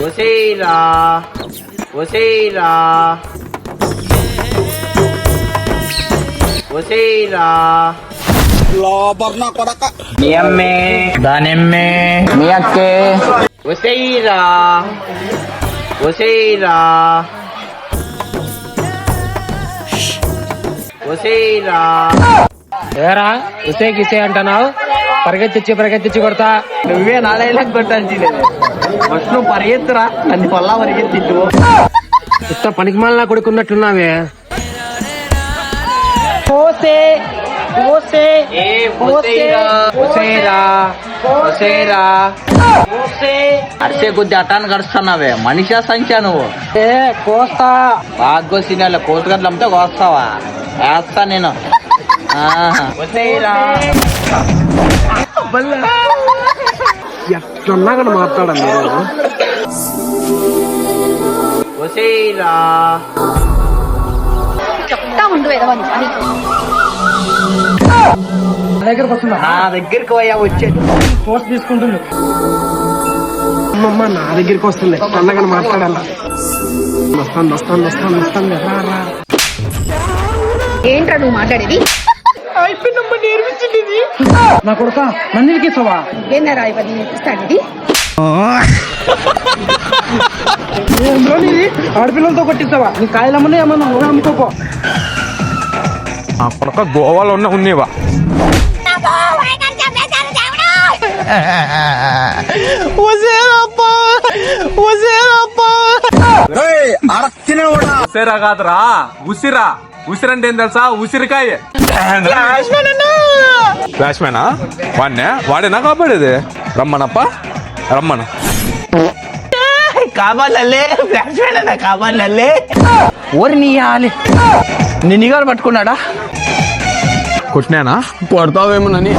ఒసేరా ఒసేరా ఒసేరా లోపర్న కొడక మీ అమ్మే దానిమ్మే మీ అక్కే ఒసేరా ఒసేరా ఒసేరా ఏరా ఉసే గిసే అంటున్నావు పరిగెత్తిచ్చి కొడతా. నువ్వే నాడైనా కొట్టాల్సిందే. ఫస్ట్ నువ్వు పరిగెత్తురా, అన్ని పల్లా పరిగెత్తిట్టు. ఇంత పనికి మాలిన కొడుకున్నట్లున్నావే. అరిసే కొద్ది అటాన్ని గడుస్తున్నావే, మనిషా సంఖ్య నువ్వు. కోస్తా బాగా కోసినాలే, కోతగడ్లు అమ్మితే కోస్తావా? వేస్తా నేను. ఎట్లన్నా కానీ మాట్లాడాలి. చెప్తా ఉండు ఎదవని దగ్గరకు వస్తుందా? నా దగ్గరికి పోయా వచ్చేది. కోర్స్ తీసుకుంటుంది. అమ్మమ్మ నా దగ్గరికి వస్తుంది, అన్నగాని మాట్లాడాల. వస్తాను రా. ఏంట్రా నువ్వు మాట్లాడేది? అయిపోయిందమ్మా, నేర్పించింది ఇది. నా కొడుక నన్ను ఇరికిస్తావా? ఏందరా ఇవన్నీ నేర్పిస్తాడు ఇది? ఆడపిల్లలతో కొట్టిస్తావా? నీ కాయలమ్మనే ఏమన్నా అమ్ముకోపో. ఆ కొడక గోవాలో ఉన్నవా? ఉసిరా కాదురా, ఉసిరా. ఉసిరంటే ఏం తెలుసా? ఉసిరికాయ. ఫ్లాష్మేనా? వాడేనా కాపాడేది? రమ్మనప్ప, రమ్మను. కావాలే కావాలే. ఓరి నీ ఆలి నిన్నిగారు పట్టుకున్నాడా? కొట్టినానా? కొడతావేమోనని.